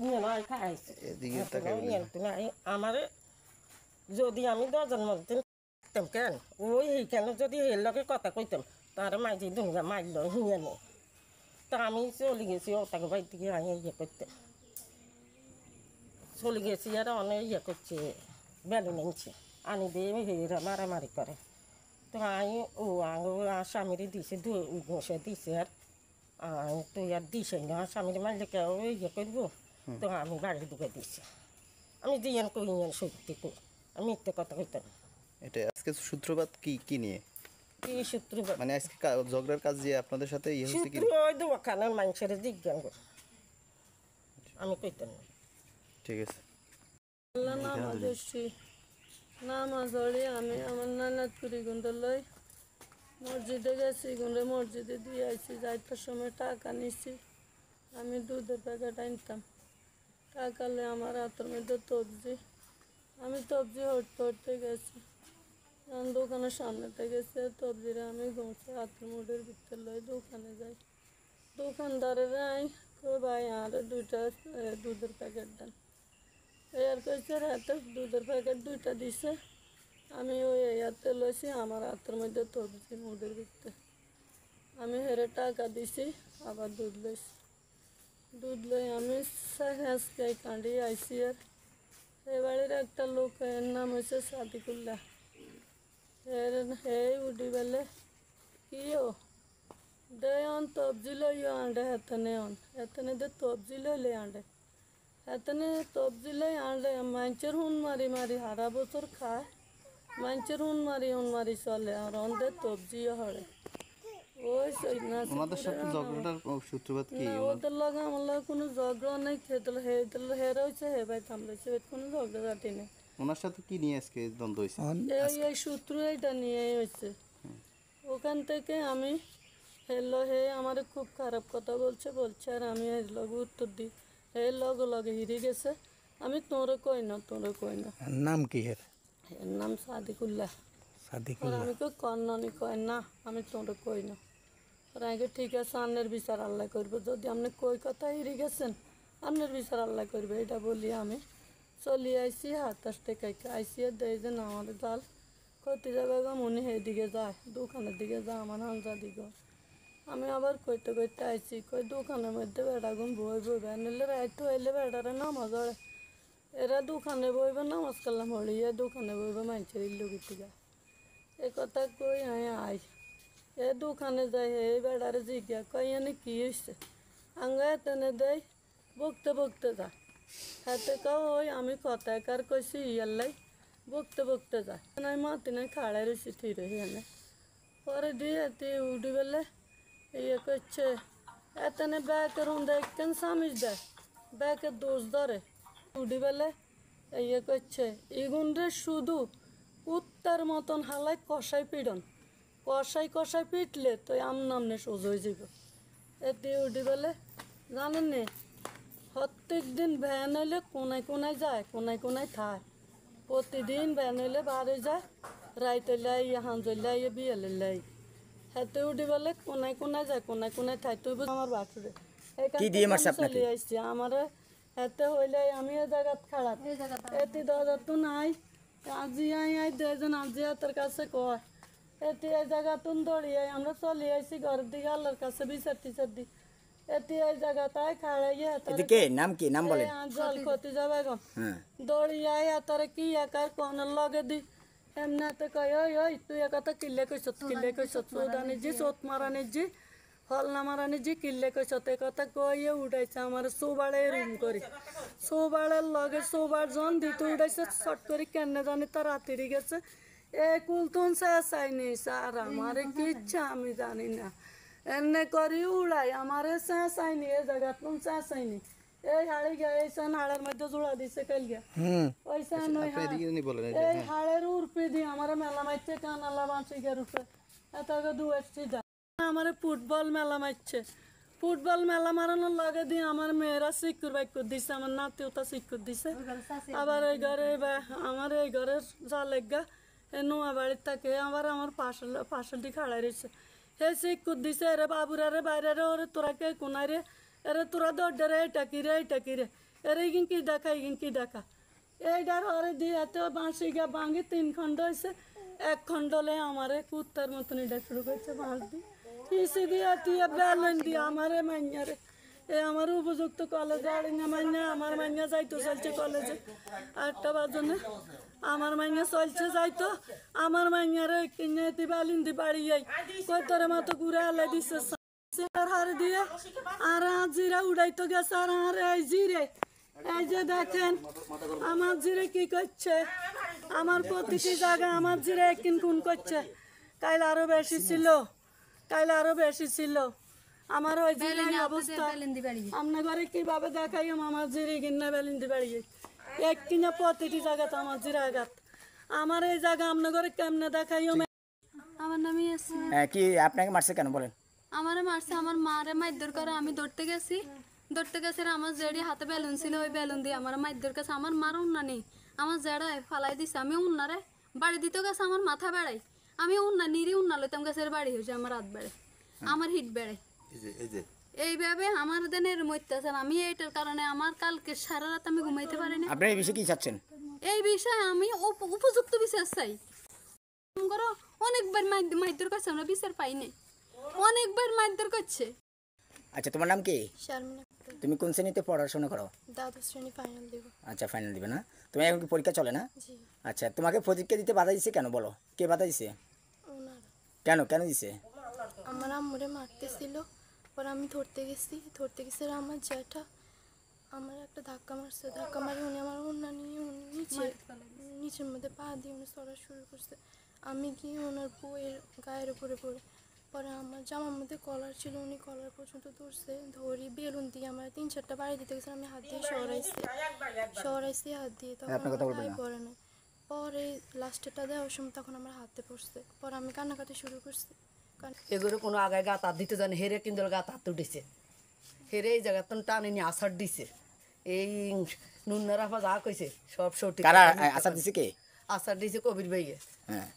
ইয়ে নয় খাইছে এদিকে তাকাই আমার যদি আমি 10 জন মধ্যে থাকতাম কেন ওই কেন যদি এর লগে কথা কইতাম তার মাঝে দুনিয়া মারল হিয়ে নেই তা আমি চলে গেছি ওটাকে বাড়ি থেকে ইয়ে করতে চলে গেছি আর অনেক ইয়ে করছে বেলুন আনছে আনি দিয়ে হেরা মারামারি করে তো আমি ও স্বামীর দিছে ঘষে দিছে আর তুই আর দিছে না স্বামীর মারলে কেউ ইয়ে করবো তো আমি বাড়ির ঢুকে দিছি আমি দিয়ান কই সত্যি কই আমি মিথ্যে কথা কইতাম এটা আজকে সূত্রপাত কি নিয়ে কি সূত্র মানে আজকে ঝগড়ার কাজ যে আপনাদের সাথে ইয়ে হচ্ছে কি সূত্র ওই দোকানের মানুষের জিজ্ঞান কর আমি কইতাম না ঠিক আছে নামাজ পড়ি আমি আমার নানাজপুরি গুন্ড লই মসজিদে গেছি গুন্ডে মসজিদে দিয়ে আইছি যাইতার সময় টাকা নিছি আমি দুধের প্যাকেট আনতাম টাকালে আমার হাতের মধ্যে তবজি আমি তবজি হটতে গেছি দোকানের সামনেতে গেছে তবজিরে আমি ঘুমছে হাতের মুঠের ভিতরে লই দোকানে যাই দোকানদারের আই কই ভাই আর 2টা দুধের প্যাকেট দেন এর কইছে হাতে দুধের প্যাকেট 2টা দিছে আমি ওই হাতে লইছি আমার হাতের মধ্যে তবজি মুঠের ভিতরে আমি হেরে টাকা দিছি আবার দুধ লইছি দুধ লই আমি আজকে কাঁদি আইসি আর এ বাড়ির একটা লোক এর নাম হয়েছে সাদিকুল্লাহ হে উঠি বেলে কিও দে অন তবজি লইও আন্ডে হেতনে অন হেতনে দে তবজি লইলে আন্ডে হেতনে তবজি লই আন্ডে মাঞ্চের হুন মারি মারি হারা বছর খায় মাঞ্চের হুন মারি চলে আর অন দে তবজিও হরে ওই ওনাদের সাথে ঝগড়াটার সূত্রপাত কি ওদের লগে আমার লগে কোনো ঝগড়া নেই খেতে হেরা হয়েছে হে ভাই থামলেছে কোনো ঝগড়াঝাটি নেই ওনার সাথে কি নিয়ে আজকে দ্বন্দ্ব হয়েছে এই সূত্র এইটা নিয়ে হয়েছে ওখান থেকে আমি হে আমার খুব খারাপ কথা বলছে আর আমি এর লগে উত্তর দিই হে লগে হিরে গেছে আমি তোরে কই না নাম কি এর নাম সাদিকুল্লাহ আমি কই কন্ননি কয় না আমি তোরে কই না আর আগে ঠিক আছে আন্নের বিচার আল্লাহ করবে যদি আপনি কই কথা হিরে গেছেন আন্নের বিচার আল্লাহ করবে এটা বলি আমি চলি আইসি 27 টাকা আইসি দেয় যে না আমাদের জাল কইতে যাবে গো মনে সেইদিকে যায় দোকানের দিকে যা আমার হালজা দিকে আমি আবার কইতে আইসি কই দোকানের মধ্যে বেড়া গুম বইবে নিলে রাইট হইলে বেড়ারে নামাজ পড়ে এরা দোকানে বইবে নামাজ কালাম হলিয়ে দোকানে বইবে মানুষের ইল্লুগিটিকা এ কথা কই আই এ দোকানে যাই এই বেড়ারে জিজ্ঞা কই এনে কি হয়েছে আঙ্গা তেনে দেয় বকতে যা হাতে কাও ওই আমি কথা কার কইছি ইয়াল্লাই বকতে যা নাই মাতি নাই খাড়াই রয়েছি ঠিক এনে পরে দিয়ে উঠি বেলে ইয়ে করছে এতনে ব্যাকের হুন্দা একখান স্বামীর দেয় ব্যাকের দোষ ধরে উঠি বেলে ইয়ে করছে ইগুনরে শুধু কুত্তার মতন হালাই কষাই পিটলে তো আমনে সোজ হয়ে যাব এতে উঠি বেলে জানেন নে প্রত্যেক দিন ভ্যান হইলে কোনায় যায় কোনায় খায় প্রতিদিন ভ্যান হইলে বাড়ি যায় রাইতে লাই হাঁজলে বিয়েলে লাই হাতে উঠি বলে কোনায় যায় কোনায় খায় তুই আমার বাসুরে চলে আসছি আমার হাতে হইলে আমি এ জায়গাত খারাপ এতে দাদা তো নাই আজি আই দুজন আজি তোর কাছে কয় এতে এই জায়গা তুন দৌড়িয়ে আমরা চলে আসছি ঘরের দিকে আল্লাহর কাছে বিচার টিচার দি এতে এই জায়গা তাই খাড়াইয়ে এদিকে নাম কি নাম বলে জল ক্ষতি যাবে গো দৌড়িয়ে তারে কি একার কোনের লগে দি এমনাতে কয় ওই তুই কথা কিল্লে কইছ চৌদানি জি চোত মারানি জি হলনা মারানি জি কিল্লে কইছ এ কথা কইয়ে উঠাইছে আমার সৌবাড়ে রুম করি সৌবাড়ের লগে সৌবাড় জন দিতে উঠাইছে শর্ট করে কেন জানি তার রাতিরি গেছে এ কুলতুন চাইনি স্যার আমার কি ইচ্ছা আমি জানি না এনে করি উড়াই আমার চাইনি এ জায়গা তুম চাইনি এই হাড়ি গিয়া এই হাড়ের মধ্যে জোড়া দিছে কাল গিয়া ওই এই হাড়ের উর্পে দি আমার মেলা মারছে কানালা বাঁচি গিয়ে রূপে এত দুয়েছি যা আমার ফুটবল মেলা মারছে ফুটবল মেলা মারানোর লাগে দিয়ে আমার মেয়েরা শিক্ষুর বাইক দিছে আমার নাতিওটা শিক্ষুর দিছে আবার এই ঘরে আমার এই ঘরের যা লেগা নোয়া বাড়ির থাকে আবার আমার পাশালটি খাড়াই রয়েছে হে শিক্ষুর দিছে এরে বাবুরারে বাইরে ওরে তোরা কে কোনায় রে এরে তোরা দরডে রে এটা কি রে এর এইগিন কি দেখা এইগিন কি দেখা এইটার হরে দিয়ে এত বাঁশি গা ভাঙি 3 খণ্ড হয়েছে 1 খণ্ডলে আমারে কুত্তার মতন এটা শুরু করছে বাঁশ দিয়ে পিসি দিয়ে দিয়ে বেলেন দিয়ে আমারে মাইয়ারে এ আমার উপযুক্ত কলেজে আড়িনা মাইনা আমার মাইনা যাইতো চলছে কলেজে 8টা বাজনে আমার মাইনা চলছে যাইতো আমার মাইনারে কিনে দি বালিন্দি বাড়ি যাই কই তোর মতো ঘুরে আলাই দিছে হার দিয়ে আর জিরা উড়াইতো গেছে আর এই জিরে এই যে দেখেন আমার জিরে কি করছে আমার প্রতিটি জায়গা আমার জিরে একদিন খুন করছে কাল আরো বেশি ছিল আমার ওই জিরে অবস্থা আপনার ঘরে কিভাবে দেখাই আমার জিরে কিনা বেলিন্দি বাড়িয়ে এক কিনা প্রতিটি জায়গাতে আমার জিরা আঘাত আমার এই জায়গা আপনার ঘরে কেমনে দেখাই আমার নামই আছে কি আপনাকে মারছে কেন বলেন? আমারে মারছে আমার মারে মাইদর করে আমি দৌড়তে গেছি আর আমার জেডি হাতে বেলুন ছিল ওই বেলুন দিয়ে আমার মাইদর কাছে আমার মার উন্না নেই আমার জেডায় ফালাই দিছে আমি উন্নারে বাড়ি দিতে গেছে আমার মাথা বেড়াই আমি উন্না নিরি উন্না লইতাম গাছের বাড়ি হয়েছে আমার হাত বেড়ে আমার হিট বেড়ে এইভাবে আমার দেনের মরতেছেন আমি এইটার কারণে আমার কালকে সারা রাত আমি ঘুমাইতে পারি না। আপনি এই বিষয়ে কি চাচ্ছেন? এই বিষয়ে আমি উপযুক্ত বিচার চাই। অনেকবার মাইদর কাছে আমরা বিচার পাই নাই অনেকবার মাইদর করছে। আচ্ছা তোমার নাম কি? শারমিন আক্তার। তুমি কোন শ্রেণীতে পড়াশোনা করো? দ্বাদশ শ্রেণী ফাইনাল দেব। আচ্ছা ফাইনাল দিবে না? তুমি এখন কি পরীক্ষা চলে না? জি। আচ্ছা তোমাকে পরীক্ষা দিতে বাধা দিছে কেন বলো? কে বাধা দিছে? ওনারা। কেন দিছে? আমার আম্মুরে মারতেছিল পর আমি ধরতে গেছি আর আমার জ্যাঠা আমার একটা ধাক্কা মারছে ধাক্কা মারি উনি আমার ওনা নিয়ে নিচের মধ্যে পা দিয়ে উনি সরা শুরু করছে আমি গিয়ে ওনার বউয়ের গায়ের উপরে পড়ে পরে আমার জামার মধ্যে কলার ছিল উনি কলার পর্যন্ত ধরছে ধরি বেলুন দিয়ে আমার 3-4টা বাড়ি দিতে গেছে আমি হাত দিয়ে সরাইছি হাত দিয়ে তখন গায়ে পড়ে না পরে লাস্টেরটা দেওয়ার সময় তখন আমার হাতে পড়ছে পরে আমি কান্নাকাটি শুরু করছি এগুলো কোনো আগায় গাত হাত দিতে জানে হেরে কিন্তু গাত হাত উঠেছে হেরে এই জায়গা তো টানে নিয়ে আসার দিছে এই নুন্নার আপা যা কইছে সব সঠিক কারা আসার দিছে কে? আসার দিছে কবির ভাইয়ে। হ্যাঁ